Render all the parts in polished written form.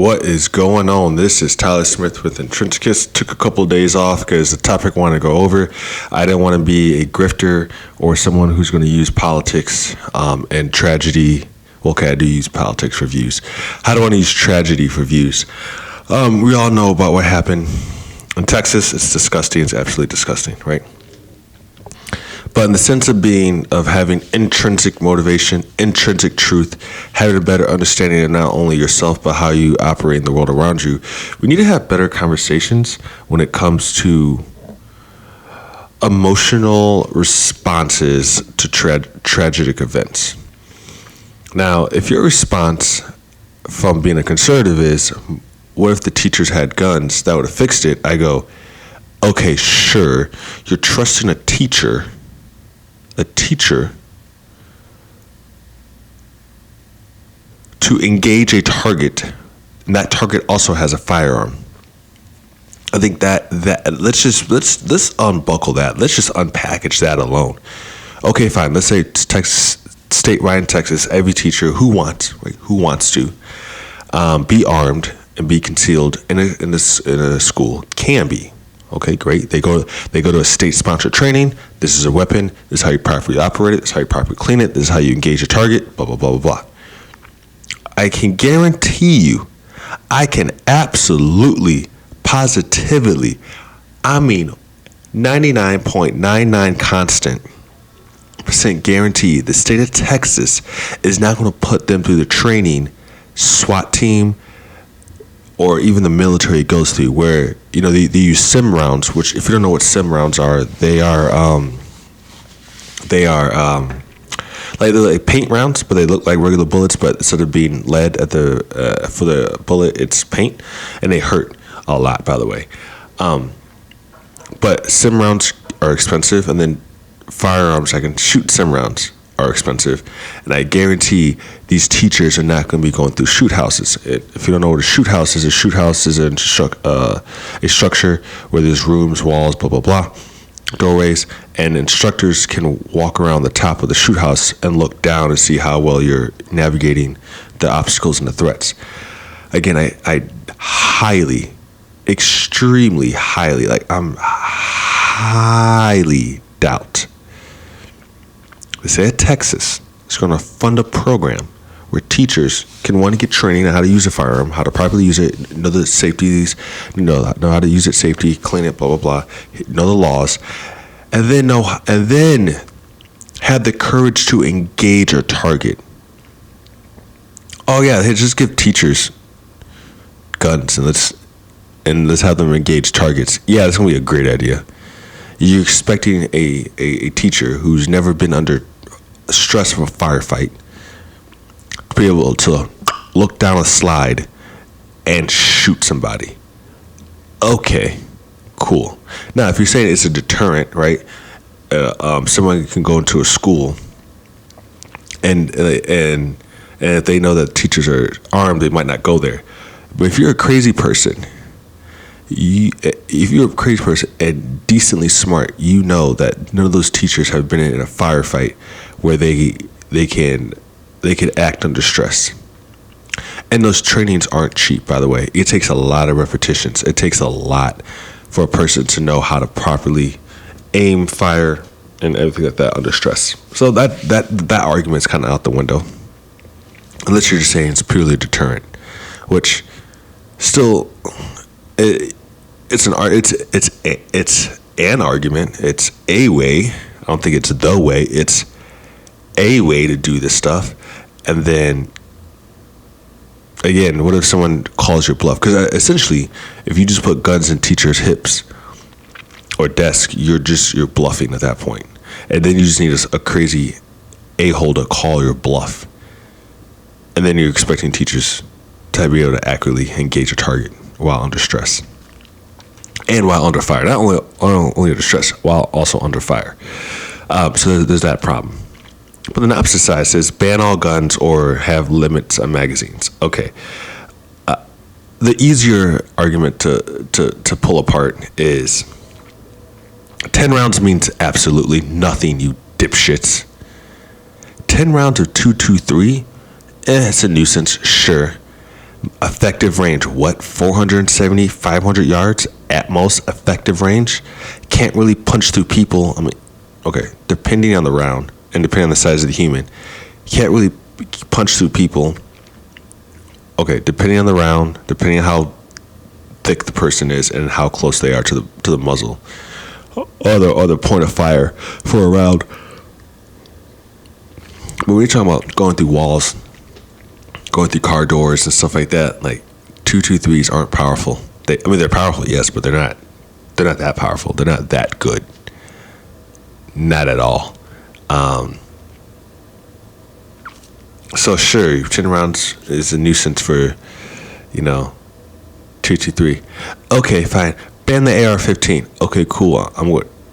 What is going on? This is Tyler Smith with Intrinsicus. Took a couple of days off because the topic I wanted to go over. I didn't want to be a grifter or someone who's going to use politics and tragedy. Okay, I do use politics for views. I don't want to use tragedy for views. We all know about what happened in Texas. It's disgusting. It's absolutely disgusting, right? But in the sense of having intrinsic motivation, intrinsic truth, having a better understanding of not only yourself, but how you operate in the world around you, we need to have better conversations when it comes to emotional responses to tragic events. Now, if your response from being a conservative is, what if the teachers had guns? That would have fixed it. I go, okay, sure. You're trusting a teacher to engage a target, and that target also has a firearm. I think that let's unbuckle that. Let's just unpackage that alone. Okay, fine. Let's say statewide in Texas, every teacher who wants to be armed and be concealed in a school can be. Okay, great. They go to a state-sponsored training. This is a weapon. This is how you properly operate it. This is how you properly clean it. This is how you engage a target, blah, blah, blah, blah, blah. I can guarantee you, I can absolutely, positively, 99.99 constant % guarantee the state of Texas is not going to put them through the training SWAT team or even the military goes through, where they use sim rounds, which, if you don't know what sim rounds are, they're like paint rounds, but they look like regular bullets, but instead of being lead for the bullet, it's paint, and they hurt a lot, by the way. But sim rounds are expensive, and then firearms I can shoot sim rounds are expensive, and I guarantee these teachers are not going to be going through shoot houses. If you don't know what a shoot house is a structure where there's rooms, walls, blah, blah, blah, doorways, and instructors can walk around the top of the shoot house and look down and see how well you're navigating the obstacles and the threats. Again, I highly, extremely highly, highly doubt the state of Texas is going to fund a program where teachers can, one, get training on how to use a firearm, how to properly use it, know the safeties, know how to use it safely, clean it, blah, blah, blah, know the laws, and then have the courage to engage a target. Oh yeah, just give teachers guns and let's have them engage targets. Yeah, that's gonna be a great idea. You're expecting a teacher who's never been under stress of a firefight to be able to look down a slide and shoot somebody. Okay, cool. Now, if you're saying it's a deterrent, right? Someone can go into a school and if they know that teachers are armed, they might not go there. But if you're a crazy person, if you're a crazy person and decently smart, you know that none of those teachers have been in a firefight where they can act under stress. And those trainings aren't cheap, by the way. It takes a lot of repetitions. It takes a lot for a person to know how to properly aim, fire, and everything like that under stress. So that argument's kind of out the window, unless you're just saying it's purely a deterrent, which still it's an argument. It's a way. I don't think it's the way. It's a way to do this stuff. And then again, what if someone calls your bluff? Because essentially, if you just put guns in teachers' hips or desk, you're bluffing at that point. And then you just need a crazy a-hole to call your bluff. And then you're expecting teachers to be able to accurately engage a target while under stress. And while under fire. Not only under stress, while also under fire. So there's that problem. But the opposite side says ban all guns or have limits on magazines. Okay. The easier argument to pull apart is 10 rounds means absolutely nothing, you dipshits. 10 rounds of .223, it's a nuisance, sure. Effective range, what? 470, 500 yards at most effective range? Can't really punch through people. I mean, okay, depending on the round and depending on the size of the human, can't really punch through people. Okay, depending on the round, depending on how thick the person is and how close they are to the muzzle or the point of fire for a round. But when you're talking about going through walls, going through car doors and stuff like that, like 223s aren't powerful. They're powerful, yes, but they're not that powerful. They're not that good. Not at all. So sure, 10 rounds is a nuisance for, 223. Okay, fine. Ban the AR-15. Okay, cool.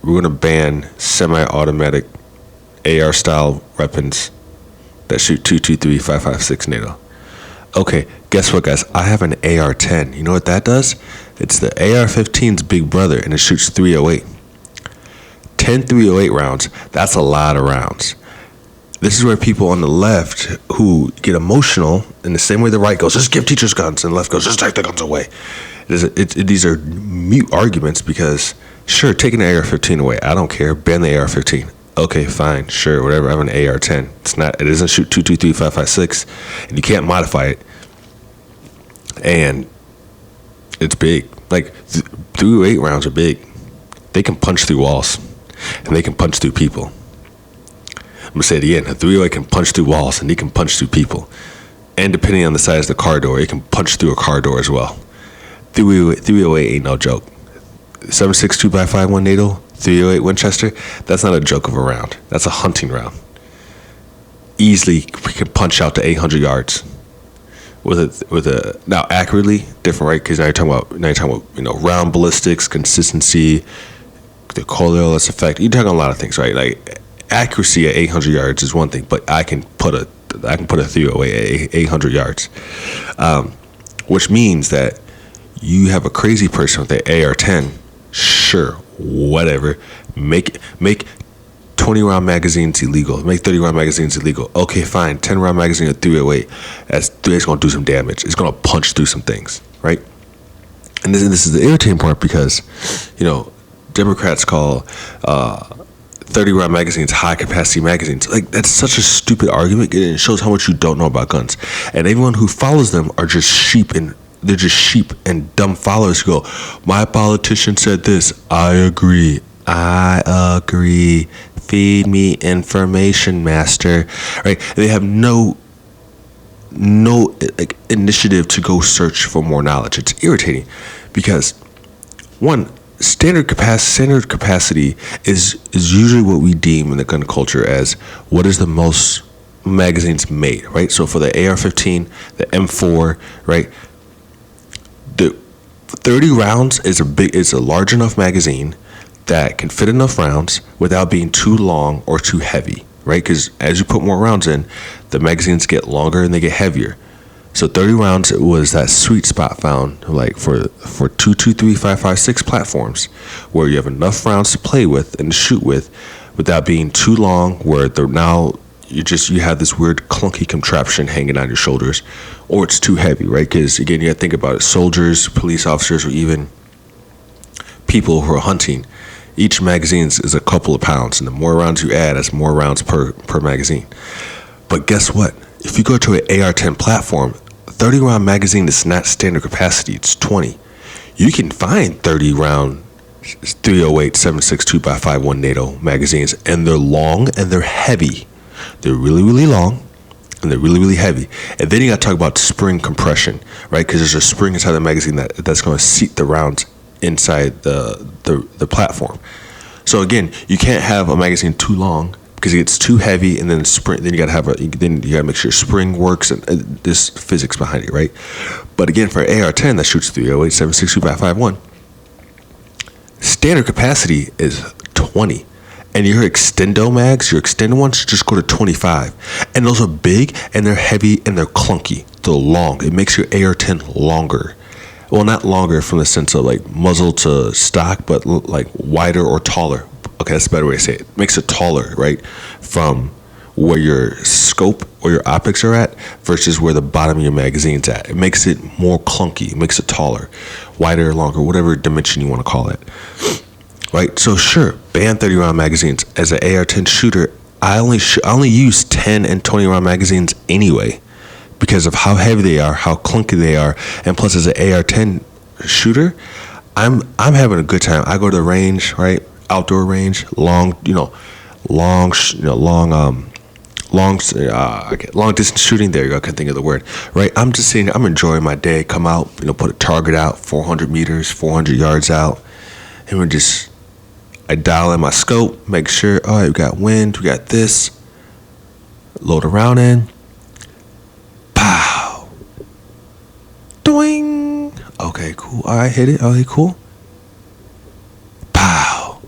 We're gonna ban semi-automatic AR style weapons that shoot 223, 5.56 NATO. Okay, guess what, guys? I have an AR-10. You know what that does? It's the AR-15's big brother, and it shoots 308. 10 308 rounds. That's a lot of rounds. This is where people on the left who get emotional in the same way the right goes, just give teachers guns, and the left goes, just take the guns away. These are mute arguments because, sure, take an AR-15 away. I don't care. Ban the AR-15. Okay, fine, sure, whatever. I have an AR-10. It doesn't shoot 223, 5.56, and you can't modify it. And it's big. Like 308 rounds are big. They can punch through walls, and they can punch through people. I'm gonna say it again. A 308 can punch through walls, and he can punch through people. And depending on the size of the car door, it can punch through a car door as well. 308 ain't no joke. 7.62 by 5.1 NATO, 308 Winchester. That's not a joke of a round. That's a hunting round. Easily can punch out to 800 yards. Now accurately different, right? Because now you're talking about round ballistics, consistency, the Coriolis effect. You're talking a lot of things, right? Like accuracy at 800 yards is one thing, but I can put a 308 at 800 yards, which means that you have a crazy person with the AR-10. Sure, whatever. Make 20 round magazines illegal. Make 30 round magazines illegal. Okay, fine. 10 round magazine at 308. It's going to do some damage. It's going to punch through some things, right? And this is the irritating part because, Democrats call 30 round magazines high capacity magazines. Like, that's such a stupid argument. It shows how much you don't know about guns. And everyone who follows them are just sheep and dumb followers who go, my politician said this. I agree. Feed me information, master. Right? They have no initiative to go search for more knowledge. It's irritating because one, standard capacity is usually what we deem in the gun culture as what is the most magazines made, right? So for the AR-15, the M4, right? The 30 rounds is a large enough magazine that can fit enough rounds without being too long or too heavy, right? Because as you put more rounds in, the magazines get longer and they get heavier. So 30 rounds was that sweet spot found, like for 223, 5.56 platforms, where you have enough rounds to play with and to shoot with, without being too long, where you have this weird clunky contraption hanging on your shoulders, or it's too heavy, right? Because again, you got to think about it: soldiers, police officers, or even people who are hunting. Each magazine is a couple of pounds, and the more rounds you add, that's more rounds per magazine. But guess what? If you go to an AR-10 platform, 30 round magazine is not standard capacity, it's 20. You can find 30 round 308 7.62 by 5.1 NATO magazines, and they're long and they're heavy. They're really, really long and they're really, really heavy. And then you got to talk about spring compression, right? Because there's a spring inside the magazine that's going to seat the rounds inside the platform. So again, you can't have a magazine too long because it gets too heavy, and then you got to make sure spring works, and there's physics behind it, right? But again, for AR-10 that shoots 308 7.62 by 5.1, standard capacity is 20. And your extendo ones just go to 25. And those are big, and they're heavy, and they're clunky. They're long. It makes your AR-10 longer. Well, not longer from the sense of like muzzle to stock, but like wider or taller. Okay, that's a better way to say it. It makes it taller, right? From where your scope or your optics are at versus where the bottom of your magazine's at. It makes it more clunky. It makes it taller, wider, longer, whatever dimension you want to call it. Right? So sure, ban 30 round magazines. As an AR-10 shooter, I only use 10 and 20 round magazines anyway because of how heavy they are, how clunky they are, and plus as an AR-10 shooter, I'm having a good time. I go to the range, right? Outdoor range, long distance shooting. There you go. I can't think of the word. Right. I'm just saying, I'm enjoying my day. Come out, put a target out, 400 meters, 400 yards out, and I dial in my scope, make sure. All right, we got wind, we got this. Load a round in. Pow. Doing. Okay, cool. All right, hit it. Okay, cool. Pow.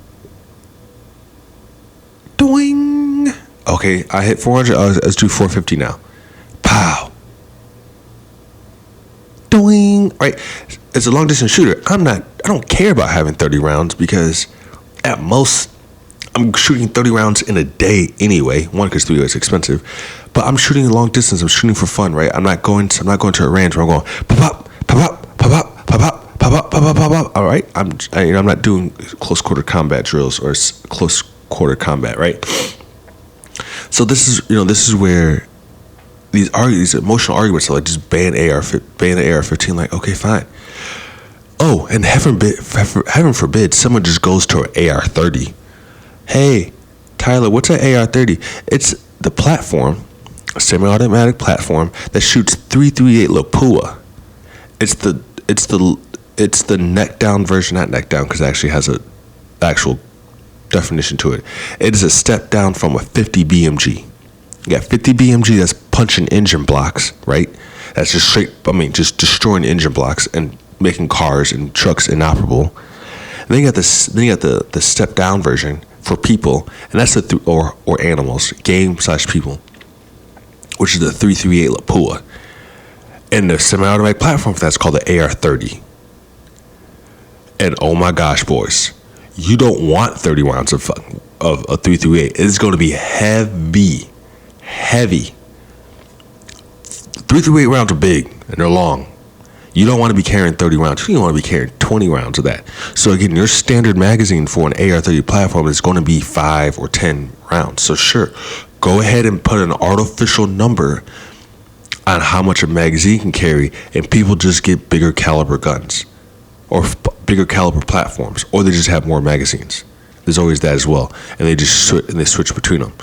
Doing. Okay, I hit 400. Let's do 450 now. Pow. Doing. Right. As a long distance shooter, I don't care about having 30 rounds because at most I'm shooting 30 rounds in a day anyway. One, because 3 is expensive, but I'm shooting long distance. I'm shooting for fun, right? I'm not going to a range where I'm going pop up, pop up, pop up, pop up, pop up, pop up, pop up. All right, I'm not doing close quarter combat drills or close quarter combat, right? So this is where these emotional arguments are like, just ban the AR-15. Like, okay, fine. Oh, and heaven forbid someone just goes to an AR-30. Hey, Tyler, what's an AR-30? It's the platform, a semi-automatic platform that shoots .338 Lapua. It's the neck down version, not neck down because it actually has a actual definition to it. It is a step down from a 50 BMG. You got 50 BMG that's punching engine blocks, right? That's just destroying engine blocks and making cars and trucks inoperable. And then you got the step down version for people, and that's or animals, game/people, which is the .338 Lapua. And the semi-automatic platform for that's called the AR-30. And oh my gosh, boys, you don't want 30 rounds of a .338. It's going to be heavy. 338 rounds are big and they're long. You don't want to be carrying 30 rounds. You want to be carrying 20 rounds of that. So again, your standard magazine for an AR-30 platform is going to be 5 or 10 rounds. So sure, go ahead and put an artificial number on how much a magazine can carry, and people just get bigger caliber guns or bigger caliber platforms, or they just have more magazines. There's always that as well, and they just switch between them.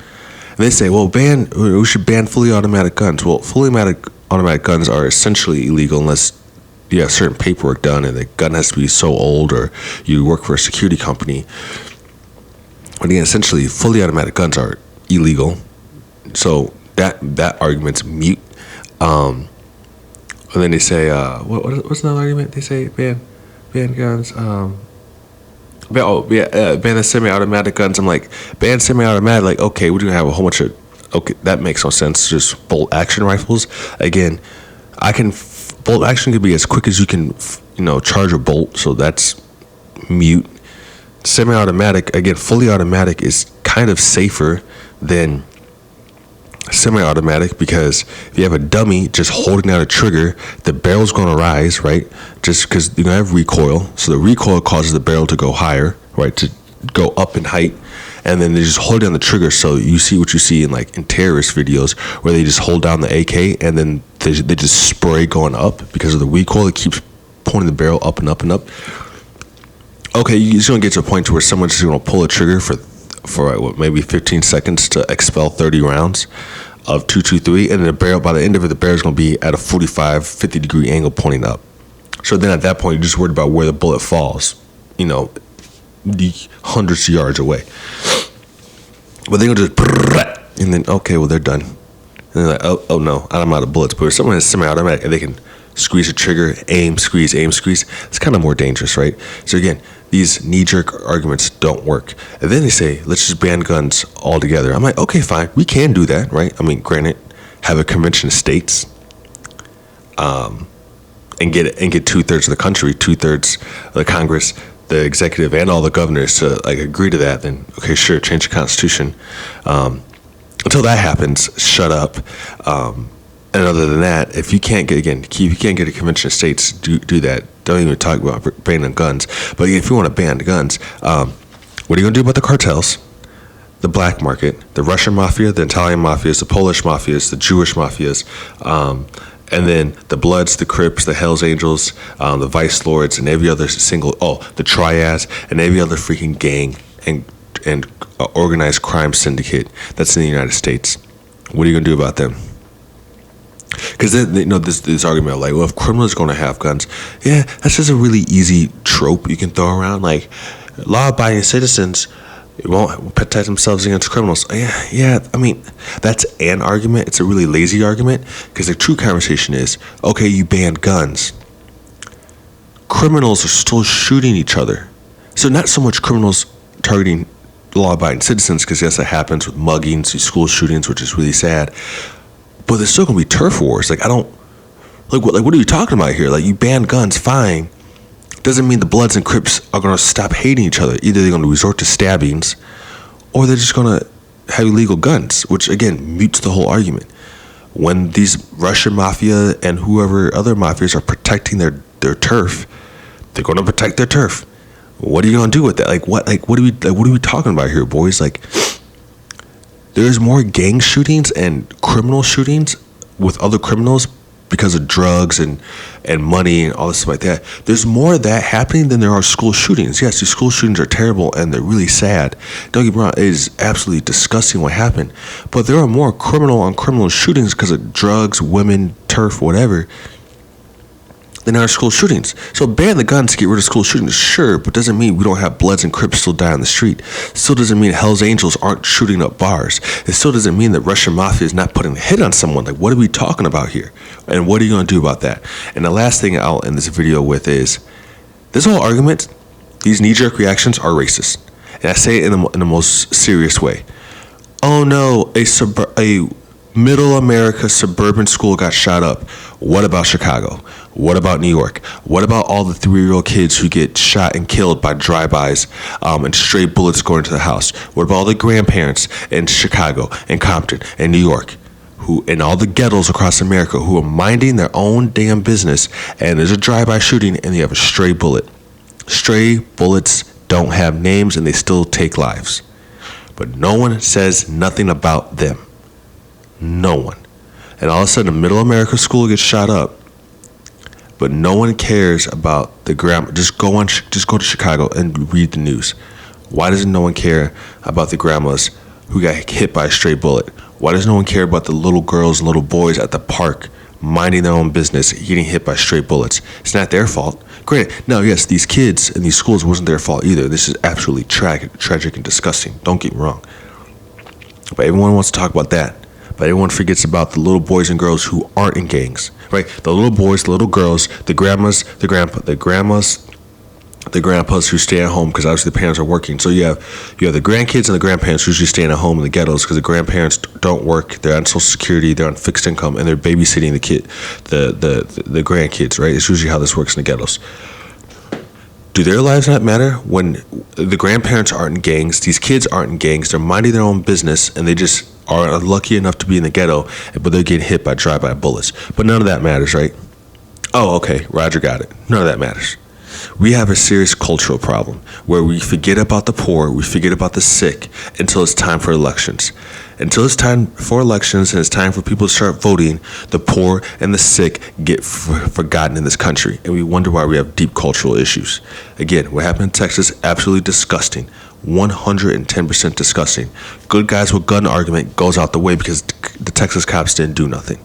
And they say, well, we should ban fully automatic guns. Well, fully automatic guns are essentially illegal unless you have certain paperwork done and the gun has to be so old or you work for a security company. But again, essentially, fully automatic guns are illegal. So that argument's mute. And then they say, what's another argument? They say ban guns. Ban the semi-automatic guns. I'm like, ban semi-automatic. Like, okay, we're gonna have a whole bunch of. Okay, that makes no sense. Just bolt action rifles. Again, bolt action could be as quick as you can, charge a bolt. So that's mute. Semi-automatic, again, fully automatic is kind of safer than semi-automatic because if you have a dummy just holding out a trigger, the barrel's going to rise, right? Just because you're going to have recoil. So the recoil causes the barrel to go higher, right? To go up in height. And then they just hold down the trigger. So you see what you see in terrorist videos where they just hold down the AK and then they just spray going up because of the recoil. It keeps pointing the barrel up and up and up. Okay, you're just going to get to a point where someone's just going to pull a trigger for maybe 15 seconds to expel 30 rounds of 223, and then by the end of it, the barrel's going to be at a 45, 50 degree angle pointing up. So then at that point, you're just worried about where the bullet falls, the hundreds of yards away. But they're going to just, and then, okay, well, they're done. And they're like, oh no, I'm out of bullets. But if someone is semi-automatic and they can squeeze a trigger, aim, squeeze, it's kind of more dangerous, right? So again, these knee-jerk arguments don't work. And then they say, let's just ban guns altogether. I'm like, okay, fine. We can do that, right? I mean, granted, have a convention of states and get 2/3 of the country, 2/3 of the Congress, the executive, and all the governors to agree to that. Then, okay, sure, change the Constitution. until that happens, shut up. And other than that, if you can't get a convention of states, do that. Don't even talk about banning guns. But if you want to ban guns, what are you going to do about the cartels, the black market, the Russian mafia, the Italian mafias, the Polish mafias, the Jewish mafias, and then the Bloods, the Crips, the Hells Angels, the Vice Lords, and every other the Triads, and every other freaking gang and organized crime syndicate that's in the United States? What are you going to do about them? Because then, this argument of like, well, if criminals are going to have guns, yeah, that's just a really easy trope you can throw around. Like, law-abiding citizens won't protect themselves against criminals. Yeah, I mean, that's an argument. It's a really lazy argument, because the true conversation is, okay, you ban guns. Criminals are still shooting each other. So not so much criminals targeting law-abiding citizens, because yes, that happens with muggings, these school shootings, which is really sad. But there's still gonna be turf wars. Like, what are you talking about here? Like, you ban guns, fine. Doesn't mean the Bloods and Crips are gonna stop hating each other. Either they're gonna resort to stabbings, or they're just gonna have illegal guns, which again mutes the whole argument. When these Russian mafia and whoever other mafias are protecting their turf, they're gonna protect their turf. What are you gonna do with that? What are we talking about here, boys? Like, there's more gang shootings and criminal shootings with other criminals because of drugs and money and all this stuff like that. There's more of that happening than there are school shootings. Yes, these school shootings are terrible and they're really sad. Don't get me wrong, it is absolutely disgusting what happened. But there are more criminal on criminal shootings because of drugs, women, turf, whatever, than our school shootings. So ban the guns to get rid of school shootings, sure, but doesn't mean we don't have Bloods and Crips still die on the street. Still doesn't mean Hells Angels aren't shooting up bars. It still doesn't mean that Russian mafia is not putting a hit on someone. Like, what are we talking about here? And what are you going to do about that? And the last thing I'll end this video with is, this whole argument, these knee-jerk reactions are racist. And I say it in the most serious way. Oh no, a middle America suburban school got shot up. What about Chicago? What about New York? What about all the 3-year-old kids who get shot and killed by drive-bys and stray bullets going into the house? What about all the grandparents in Chicago and Compton and New York, who in all the ghettos across America, who are minding their own damn business, and there's a drive-by shooting and they have a stray bullet? Stray bullets don't have names and they still take lives. But no one says nothing about them. No one. And all of a sudden, a middle America school gets shot up, but no one cares about the grandma. Just go to Chicago and read the news. Why does no one care about the grandmas who got hit by a stray bullet? Why does no one care about the little girls and little boys at the park minding their own business, getting hit by stray bullets? It's not their fault. Granted, now yes, these kids in these schools wasn't their fault either. This is absolutely tragic and disgusting. Don't get me wrong. But everyone wants to talk about that. But everyone forgets about the little boys and girls who aren't in gangs, right? The little boys, the little girls, the grandmas, the grandpas who stay at home because obviously the parents are working. So you have the grandkids and the grandparents who usually staying at home in the ghettos because the grandparents don't work. They're on Social Security, they're on fixed income, and they're babysitting the grandkids, right? It's usually how this works in the ghettos. Do their lives not matter when the grandparents aren't in gangs? These kids aren't in gangs. They're minding their own business, and they just are unlucky enough to be in the ghetto, but they're getting hit by drive-by bullets. But none of that matters, right? Oh, okay, Roger got it. None of that matters. We have a serious cultural problem where we forget about the poor, we forget about the sick until it's time for elections. Until it's time for elections and it's time for people to start voting, the poor and the sick get forgotten in this country, and we wonder why we have deep cultural issues. Again, what happened in Texas, absolutely disgusting. 110% disgusting. Good guys with gun argument goes out the way because the Texas cops didn't do nothing.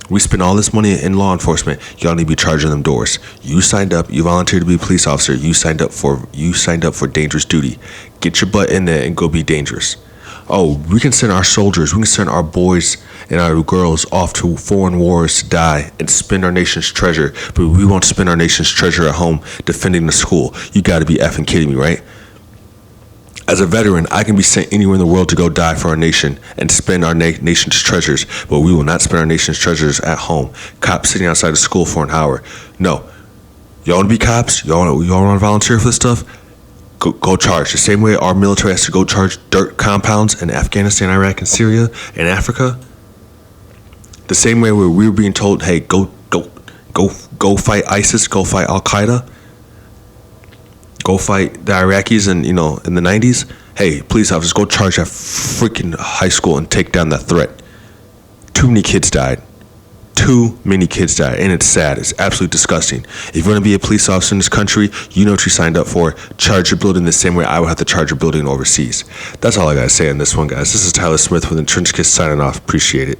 We spend all this money in law enforcement. Y'all need to be charging them doors. You signed up. You volunteered to be a police officer. You signed up for dangerous duty. Get your butt in there and go be dangerous. Oh, we can send our soldiers. We can send our boys and our girls off to foreign wars to die and spend our nation's treasure, but we won't spend our nation's treasure at home defending the school. You got to be effing kidding me, right? As a veteran, I can be sent anywhere in the world to go die for our nation and spend our nation's treasures, but we will not spend our nation's treasures at home. Cops sitting outside of school for an hour. No. Y'all want to be cops? Y'all want to volunteer for this stuff? Go charge. The same way our military has to go charge dirt compounds in Afghanistan, Iraq, and Syria, and Africa. The same way where we were being told, hey, go fight ISIS, go fight Al Qaeda, go fight the Iraqis, and in the 90s. Hey, police officers, go charge that freaking high school and take down that threat. Too many kids died. And it's sad. It's absolutely disgusting. If you want to be a police officer in this country, you know what you signed up for. Charge your building the same way I would have to charge your building overseas. That's all I gotta say on this one, guys. This is Tyler Smith with Intrinsic signing off. Appreciate it.